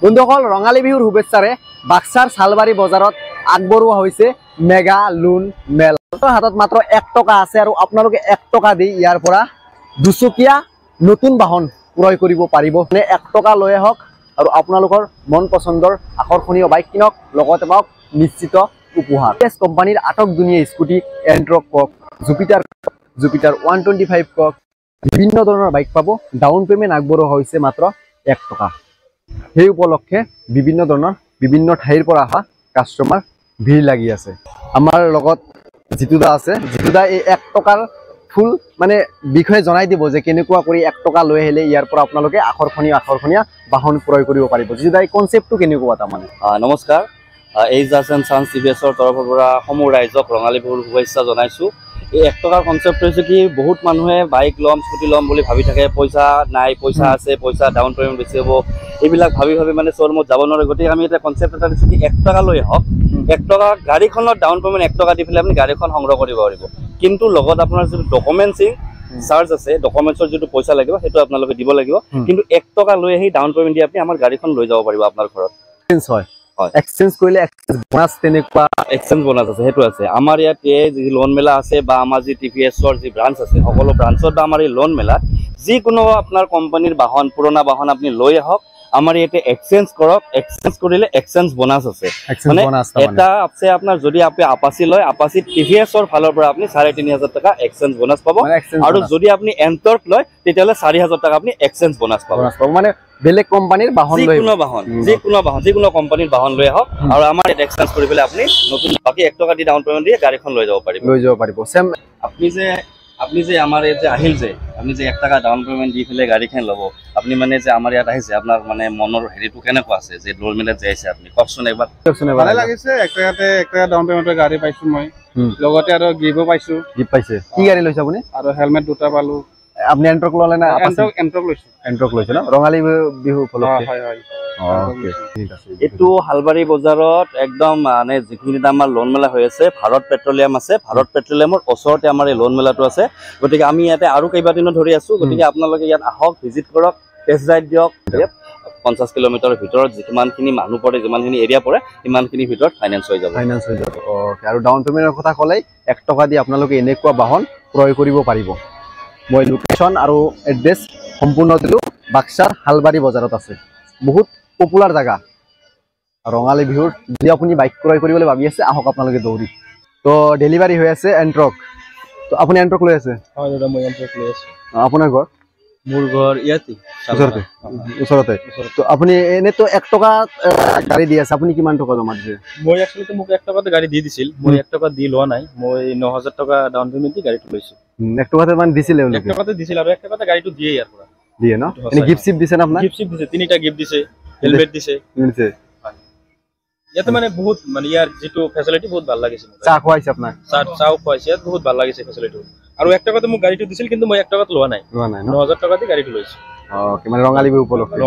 বন্ধুসকল ৰঙালী বিহুৰ শুভেচ্ছাৰে বাক্সাৰ চালবাৰী বজাৰত আগবঢ়োৱা হৈছে মেগা লোন মেল। হাতত মাত্ৰ 1 টকা আছে আৰু আপোনালোকে 1 টকা দি ইয়াৰ পৰা দুচকীয়া নতুন বাহন ক্ৰয় কৰিব পাৰিব। মানে 1 টকা লৈ আহক আৰু আপোনালোকৰ মন পছন্দৰ আকৰ্ষণীয় বাইক কিনক, লগতে পাওক নিশ্চিত উপহাৰ। এছ কোম্পানীৰ আটক দুনিয়া স্কুটি এন্ট্ৰক কক, জুপিটাৰ 125 কক, বিভিন্ন ধৰণৰ বাইক পাব। ডাউন পেমেন্ট আগবঢ়োৱা হৈছে মাত্ৰ 1 টকা। সেই উপলক্ষে বিভিন্ন ধৰণৰ বিভিন্ন ঠাইৰ পৰা অহা কাষ্টমাৰ ভিৰ লাগি আছে। আমাৰ লগত জিতুদা আছে। জিতুদা এই 1 টকাৰ ফুল মানে বিষয়ে জনাই দিব যে কেনেকুৱা কৰি 1 টকা লৈ আহিলে ইয়াৰ পৰা আপোনালোকে আকৰ্ষণীয় বাহন ক্ৰয় কৰিব পাৰিব। জিতুদা এই কনচেপ্টটো কেনেকুৱা তাৰমানে? নমস্কাৰ, এইজ এণ্ড চান্স টিভিএছৰ তৰফৰ পৰা সমূহ ৰাইজক ৰঙালী বিহুৰ শুভেচ্ছা জনাইছোঁ। এই 1 টকাৰ কনচেপ্ট হৈছে কি, বহুত মানুহে বাইক ল'ম স্কুটি ল'ম বুলি ভাবি থাকে, পইচা নাই, পইচা আছে, পইচা ডাউন পেমেণ্ট বেছি হ'ব, এইবিলাক ভাবি মানে শ্ব'ৰুমত যাব নোৱাৰে। গতিকে আমি এটা কনচেপ্ট এটা দিছোঁ কি 1 টকা লৈ আহক, 1 টকা গাড়ীখনত ডাউন পেমেণ্ট 1 টকা দি পেলাই আপুনি গাড়ীখন সংগ্ৰহ কৰিব পাৰিব। কিন্তু লগত আপোনাৰ যিটো ডকুমেণ্টছিং চাৰ্জ আছে, ডকুমেণ্টছৰ যিটো পইচা লাগিব সেইটো আপোনালোকে দিব লাগিব। কিন্তু 1 টকা লৈ আহি ডাউন পেমেণ্ট দি আপুনি আমাৰ গাড়ীখন লৈ যাব পাৰিব আপোনাৰ ঘৰত। হয়, এক্সচেঞ্জ কৰিলে বোনাছ তেনেকুৱা এক্সচেঞ্জ বোনাছ আছে, সেইটো আছে। আমাৰ ইয়াত যি লোন মেলা আছে বা আমাৰ যি টিভিএছৰ যি ব্ৰাঞ্চ আছে, সকলো ব্ৰাঞ্চত বা আমাৰ এই লোন মেলাত যিকোনো আপোনাৰ কোম্পানীৰ বাহন, পুৰণা বাহন আপুনি লৈ আহক, আমাৰ ইয়াতে এক্সচেঞ্জ কৰক। এক্সচেঞ্জ কৰিলে এক্সচেঞ্জ বোনাছ আছে। মানে এটা আছে আপোনাৰ, যদি আপুনি আপাচি লয়, আপাচি টিভিএছৰ ফালৰ পৰা আপুনি 3,500 টকা এক্সচেঞ্জ বোনাছ পাব। আৰু যদি আপুনি এণ্টৰ্ক লয় তেতিয়াহ'লে 4,000 টকা আপুনি এক্সচেঞ্জ বোনাছ পাব। মানে বেলেগ কোম্পানীৰ বাহন লৈ যিকোনো কোম্পানীৰ বাহন লৈ আহক আৰু আমাৰ ইয়াত এক্সচেঞ্জ কৰি পেলাই আপুনি নতুন বাকী 1 টকা দি ডাউন পেমেণ্ট দিয়ে গাড়ীখন লৈ যাব পাৰিব। চেম আপুনি যে আমাৰ ইয়াত যে আহিল যে আপুনি যে 1 টকা ডাউন পেমেণ্ট দি পেলাই গাড়ীখন ল'ব, আপুনি মানে যে আমাৰ ইয়াত আহিছে, আপোনাৰ মানে মনৰ হেৰিটো কেনেকুৱা আছে যে লোন মেলাত যে আহিছে আপুনি কওকচোন একবাৰ। ভালে লাগিছে। 1 টকা ডাউন পেমেণ্টৰ গাড়ী পাইছো মই, লগতে আৰু গিফ্টো পাইছো। গিফ্ট পাইছে? কি গাড়ী লৈছে আপুনি? আৰু হেলমেট 2টা পালো। আপনি এন্ট্ৰক ললে না? এন্ট্ৰক লৈছো। এন্ট্ৰক লৈছে ন ৰঙালী বিহু উপলক্ষে? হয়। এইটো হালবাৰী বজাৰত একদম মানে যিখিনি আমাৰ লোন মেলা হৈ আছে, ভাৰত পেট্ৰলিয়াম আছে, ভাৰত পেট্ৰলিয়ামৰ ওচৰতে আমাৰ এই লোন মেলাটো আছে। গতিকে আমি ইয়াতে আৰু কেইবাদিনো ধৰি আছো। গতিকে আপোনালোকে ইয়াত আহক, ভিজিট কৰক, টেষ্ট ড্ৰাইভ দিয়ক। 50 কিলোমিটাৰৰ ভিতৰত যিমানখিনি মানুহ পৰে, যিমানখিনি এৰিয়া পৰে, সিমানখিনিৰ ভিতৰত ফাইনেন্স হৈ যাব। ওকে। আৰু ডাউন পেমেণ্টৰ কথা ক'লেই 1 টকা দি আপোনালোকে এনেকুৱা বাহন ক্ৰয় কৰিব পাৰিব। মই লোকেশ্যন আৰু এড্ৰেছ সম্পূৰ্ণ দিলোঁ। বাক্সাৰ হালবাৰী বজাৰত আছে, বহুত পপুলাৰ জেগা। ৰঙালী বিহুৰ যদি আপুনি বাইক ক্ৰয় কৰিবলৈ ভাবি আছে, আহক আপোনালোকে দৌৰি। তো ডেলিভাৰী হৈ আছে এণ্ট্ৰক। তো আপুনি এণ্ট্ৰক লৈ আছে? হয় দাদা, মই এণ্ট্ৰক লৈ আছো। আপোনাৰ ঘৰ? মোৰ ঘৰ ইয়াতে ওচৰতে। তো আপুনি এনেতো 1 টকা গাড়ী দি আছে, আপুনি কিমান টকা জমা দিছে? মই একচুৱেলি মোক 1 টকাতে গাড়ী দি দিছিল, মই 1 টকা দি লোৱা নাই। মই 9,000 টকা ডাউন পেমেণ্ট দি গাড়ীটো লৈছো। 1 টকাতে মানে দিছিলে? 1 টকাতে দিছিল আৰু 1 টকাতে গাড়ীটো দিয়ে ইয়াৰ পৰা। দিয়ে ন? এনে গিফ্ট চিফ্ট দিছে না আপোনাক? গিফ্ট দিছে, 3টা গিফ্ট দিছে, হেলমেট দিছে। ইয়াতে মানে বহুত মানে ইয়াৰ যিটো ফেচিলিটি বহুত ভাল লাগিছে। চাহ খুৱাইছে আপোনাক? চাহ খুৱাইছে, ইয়াত বহুত ভাল লাগিছে ফেচিলিটি। আৰু 1 টকাতে মোক গাড়ীটো দিছিল, কিন্তু মই 1 টকাত লোৱা নাই। 9,000 টকা দি গাড়ীটো লৈছো। মানে ৰঙালী বিহু উপলক্ষে?